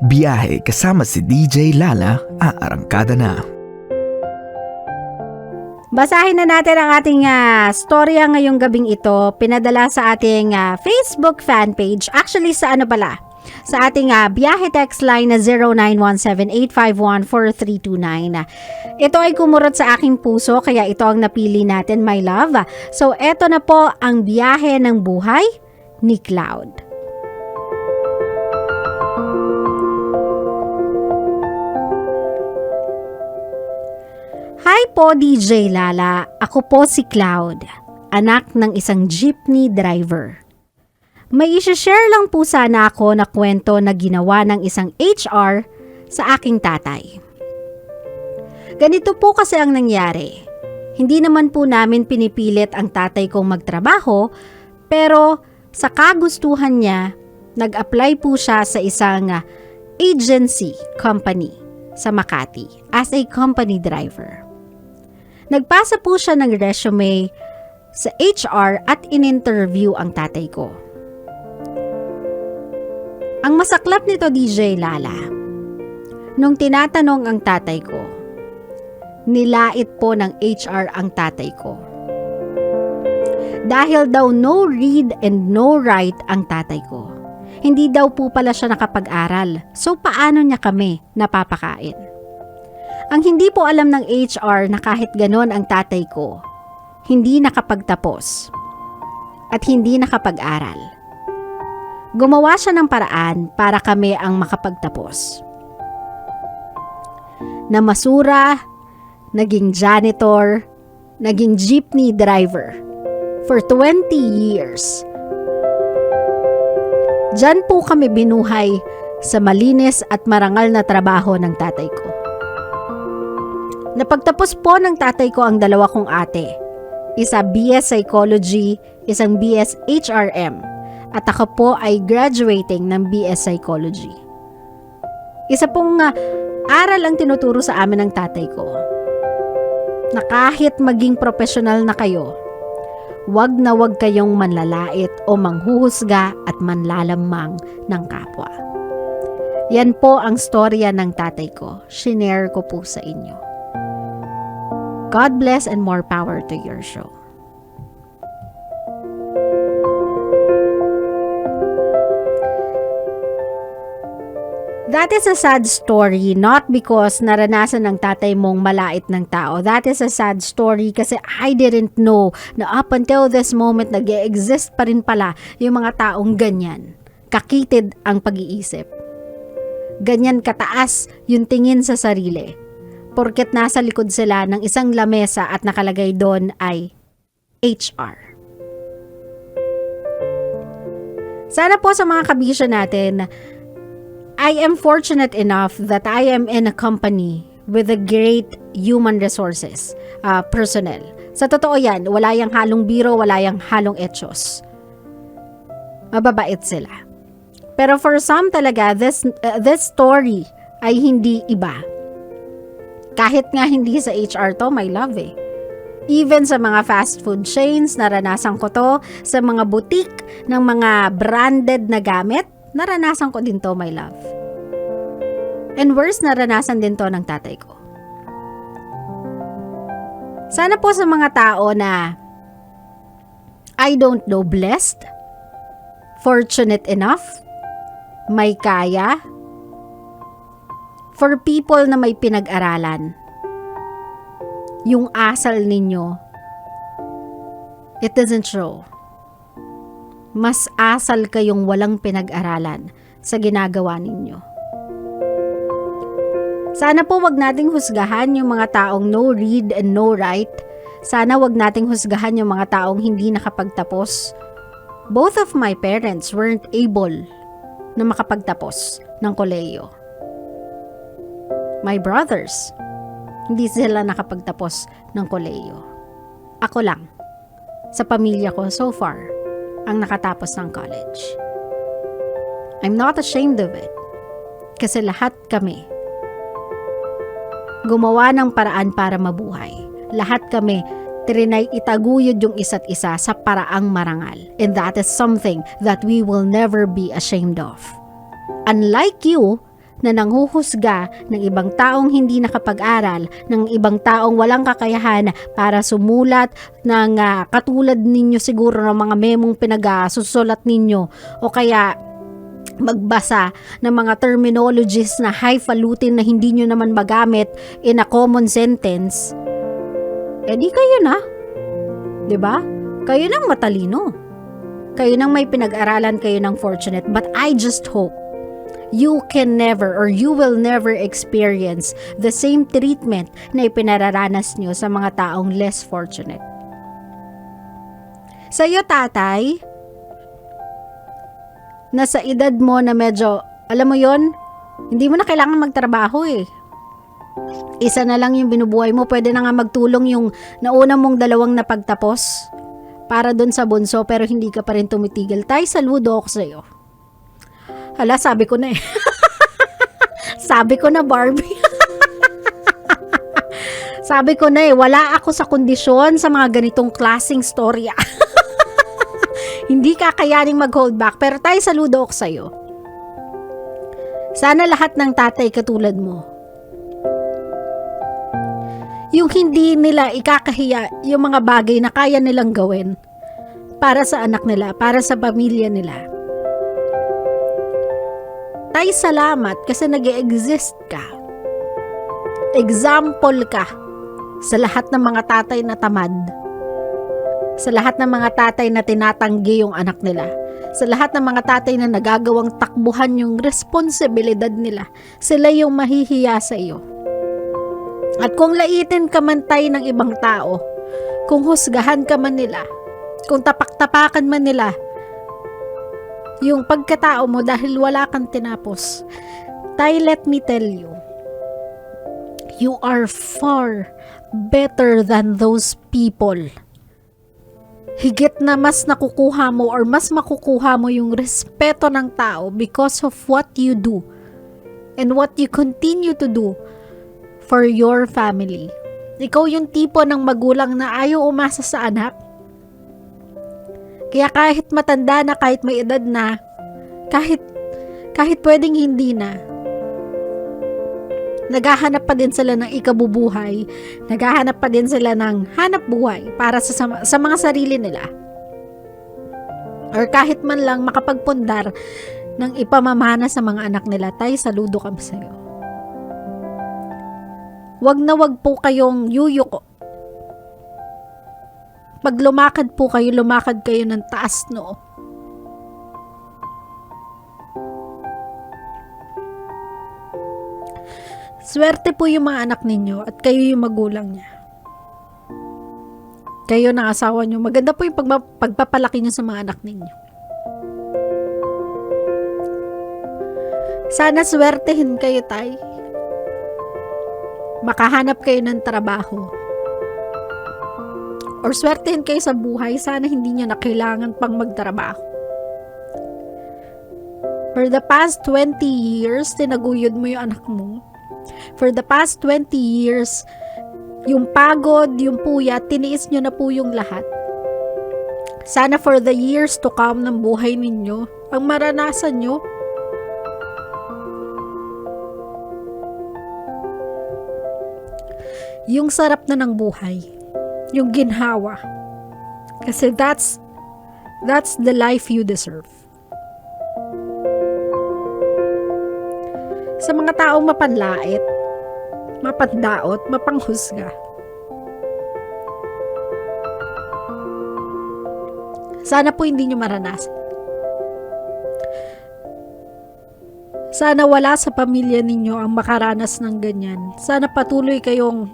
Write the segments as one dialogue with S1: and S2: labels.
S1: Biyahe kasama si DJ Lala, aarangkada na.
S2: Basahin na natin ang ating storya ngayong gabing ito. Pinadala sa ating Facebook fan page. Actually, sa sa ating biyahe text line na 0917-851-4329. Ito ay kumurot sa aking puso, kaya ito ang napili natin, my love. So, eto na po ang biyahe ng buhay ni Cloud. Hi po DJ Lala, ako po si Cloud, anak ng isang jeepney driver. May isi-share lang po sana ako na kwento na ginawa ng isang HR sa aking tatay. Ganito po kasi ang nangyari. Hindi naman po namin pinipilit ang tatay kong magtrabaho, pero sa kagustuhan niya, nag-apply po siya sa isang agency company sa Makati as a company driver. Nagpasa po siya ng resume sa HR at in-interview ang tatay ko. Ang masaklap nito, DJ Lala, nung tinatanong ang tatay ko, nilait po ng HR ang tatay ko. Dahil daw no read and no write ang tatay ko. Hindi daw po pala siya nakapag-aral, so paano niya kami napapakain? Ang hindi po alam ng HR na kahit ganon ang tatay ko, hindi nakapagtapos at hindi nakapag-aral. Gumawa siya ng paraan para kami ang makapagtapos. Namasura, naging janitor, naging jeepney driver for 20 years. Diyan po kami binuhay sa malinis at marangal na trabaho ng tatay ko. Napagtapos po ng tatay ko ang dalawa kong ate. Isa BS Psychology, isang BS HRM. At ako po ay graduating ng BS Psychology. Isa pong aral ang tinuturo sa amin ng tatay ko. Na kahit maging profesional na kayo, wag na wag kayong manlalait o manghuhusga at manlalamang ng kapwa. Yan po ang storya ng tatay ko. Shinare ko po sa inyo. God bless and more power to your show. That is a sad story, not because naranasan ng tatay mong malait ng tao. That is a sad story kasi I didn't know na up until this moment nag-e-exist pa rin pala yung mga taong ganyan. Kakitid ang pag-iisip. Ganyan kataas yung tingin sa sarili. Porket nasa likod sila ng isang lamesa at nakalagay doon ay HR. Sana po sa mga kabisyo natin, I am fortunate enough that I am in a company with a great human resources personnel. Sa totoo yan, wala yang halong biro, wala yang halong etyos. Mababait sila. Pero for some talaga, this story ay hindi iba. Kahit nga hindi sa HR to, my love eh. Even sa mga fast food chains, naranasan ko to. Sa mga boutique ng mga branded na gamit, naranasan ko din to, my love. And worse, naranasan din to ng tatay ko. Sana po sa mga tao na I don't know, blessed, fortunate enough, may kaya, for people na may pinag-aralan, yung asal ninyo, it doesn't show. Mas asal kayong walang pinag-aralan sa ginagawa ninyo. Sana po wag nating husgahan yung mga taong no read and no write. Sana wag nating husgahan yung mga taong hindi nakapagtapos. Both of my parents weren't able na makapagtapos ng kolehiyo. My brothers, hindi sila nakapagtapos ng kolehiyo. Ako lang, sa pamilya ko so far, ang nakatapos ng college. I'm not ashamed of it. Kasi lahat kami gumawa ng paraan para mabuhay. Lahat kami trinay itaguyod yung isa't isa sa paraang marangal. And that is something that we will never be ashamed of. Unlike you, na nanghuhusga ng ibang taong hindi nakapag-aral, ng ibang taong walang kakayahan para sumulat ng katulad ninyo siguro ng mga memong pinag-susulat ninyo o kaya magbasa ng mga terminologies na highfalutin na hindi nyo naman magamit in a common sentence, di kayo na. 'Di ba? Kayo nang matalino. Kayo nang may pinag-aralan, kayo nang fortunate. But I just hope you can never or you will never experience the same treatment na ipinararanas nyo sa mga taong less fortunate. Sa iyo, tatay, nasa edad mo na medyo, alam mo yon, hindi mo na kailangan magtrabaho eh. Isa na lang yung binubuhay mo, pwede na nga magtulong yung nauna mong 2 na pagtapos para dun sa bunso, pero hindi ka pa rin tumitigil. Tay, saludo ako sa'yo. Hala, sabi ko na eh. Sabi ko na, Barbie. Sabi ko na eh, wala ako sa kondisyon sa mga ganitong klaseng storya. Hindi kakayaning mag-hold back, pero tayo saludo ako sa'yo. Sana lahat ng tatay katulad mo. Yung hindi nila ikakahiya yung mga bagay na kaya nilang gawin para sa anak nila, para sa pamilya nila. Tay, salamat kasi nag-e-exist ka. Example ka sa lahat ng mga tatay na tamad. Sa lahat ng mga tatay na tinatanggi yung anak nila. Sa lahat ng mga tatay na nagagawang takbuhan yung responsibilidad nila. Sila yung mahihiya sa iyo. At kung laitin ka man tay ng ibang tao, kung husgahan ka man nila, kung tapak-tapakan man nila, yung pagkatao mo dahil wala kang tinapos, tay, let me tell you, you are far better than those people. Higit na mas nakukuha mo or mas makukuha mo yung respeto ng tao because of what you do and what you continue to do for your family. Ikaw yung tipo ng magulang na ayaw umasa sa anak. Kaya kahit matanda na, kahit may edad na, kahit pwedeng hindi na, naghahanap pa din sila ng ikabubuhay, naghahanap pa din sila ng hanap buhay para sa mga sarili nila. Or kahit man lang makapagpundar ng ipamamana sa mga anak nila, tay, saludo kami sa iyo. Wag na wag po kayong yuyuko. Pag lumakad po kayo, lumakad kayo ng taas noo. Swerte po yung mga anak ninyo at kayo yung magulang niya. Kayo ng asawa nyo. Maganda po yung pagpapalaki nyo sa mga anak ninyo. Sana swertehin kayo, tay. Makahanap kayo ng trabaho. Or swertehin kayo sa buhay. Sana hindi nyo na kailangan pang magtrabaho. For the past 20 years, tinaguyod mo yung anak mo. For the past 20 years, yung pagod, yung puya, tiniis nyo na po yung lahat. Sana for the years to come ng buhay ninyo, ang maranasan nyo, yung sarap na ng buhay, yung ginhawa. Kasi that's the life you deserve. Sa mga taong mapanlait, mapandaot, mapanghusga, sana po hindi nyo maranasan. Sana wala sa pamilya ninyo ang makaranas ng ganyan. Sana patuloy kayong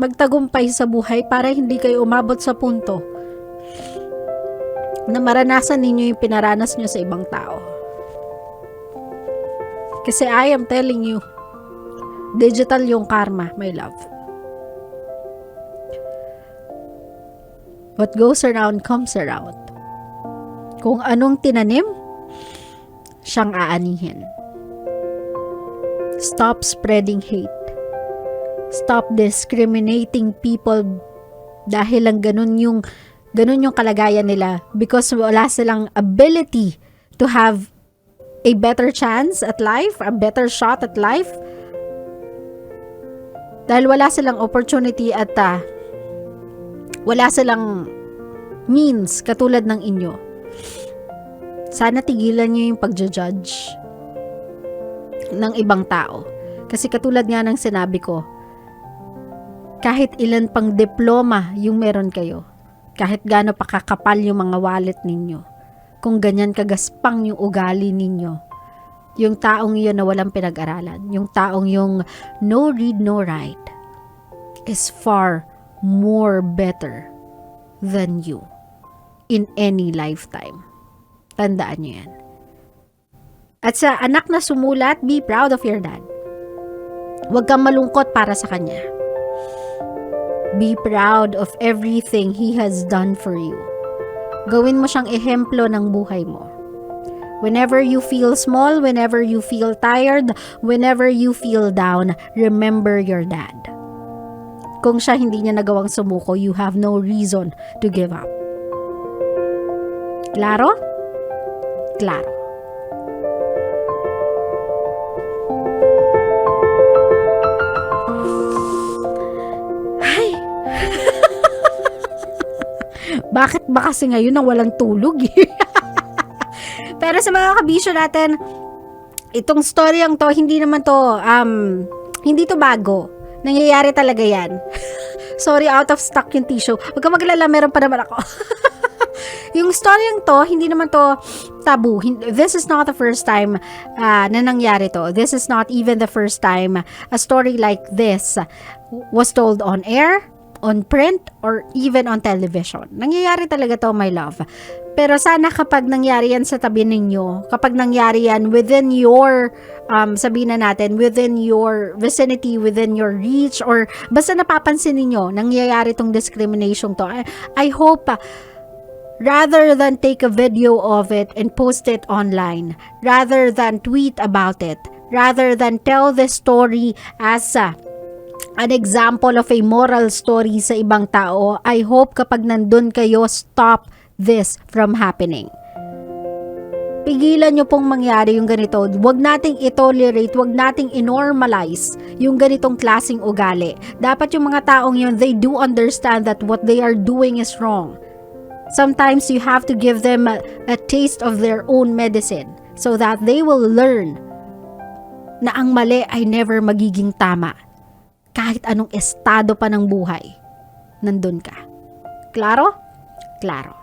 S2: magtagumpay sa buhay para hindi kayo umabot sa punto na maranasan ninyo yung pinaranas nyo sa ibang tao. Kasi I am telling you, digital yung karma, my love. What goes around comes around. Kung anong tinanim, siyang aanihin. Stop spreading hate. Stop discriminating people dahil lang ganun yung kalagayan nila because wala silang ability to have a better chance at life, a better shot at life. Dahil wala silang opportunity at wala silang means katulad ng inyo. Sana tigilan nyo yung pagja-judge ng ibang tao. Kasi katulad nga ng sinabi ko, kahit ilan pang diploma yung meron kayo, kahit gaano pa kakapal yung mga wallet ninyo, kung ganyan kagaspang yung ugali ninyo, yung taong yun na walang pinag-aralan, yung taong yung no read, no write, is far more better than you in any lifetime. Tandaan nyo yan. At sa anak na sumulat, be proud of your dad. Huwag kang malungkot para sa kanya. Be proud of everything he has done for you. Gawin mo siyang ehemplo ng buhay mo. Whenever you feel small, whenever you feel tired, whenever you feel down, remember your dad. Kung siya hindi niya nagawang sumuko, you have no reason to give up. Klaro? Klaro. Ay! Bakit ba kasi ngayon nang walang tulog eh? Pero sa mga kabisyo natin, itong storyang to, hindi naman to, hindi to bago. Nangyayari talaga yan. Sorry, out of stock yung tissue. Huwag ka maglala, meron pa naman ako. Yung storyang to, hindi naman to tabu. This is not the first time na nangyari to. This is not even the first time a story like this was told on air, on print, or even on television. Nangyayari talaga to, my love. Pero sana kapag nangyari yan sa tabi ninyo, kapag nangyari yan within your, sabihin na natin, within your vicinity, within your reach, or basta napapansin ninyo, nangyayari tong discrimination to, I hope, rather than take a video of it and post it online, rather than tweet about it, rather than tell the story as an example of a moral story sa ibang tao, I hope kapag nandun kayo, stop this from happening. Pigilan nyo pong mangyari yung ganito. Huwag nating i-tolerate, huwag nating i-normalize yung ganitong klaseng ugali. Dapat yung mga taong yun, they do understand that what they are doing is wrong. Sometimes you have to give them a taste of their own medicine so that they will learn na ang mali ay never magiging tama. Kahit anong estado pa ng buhay, nandun ka. Klaro? Klaro.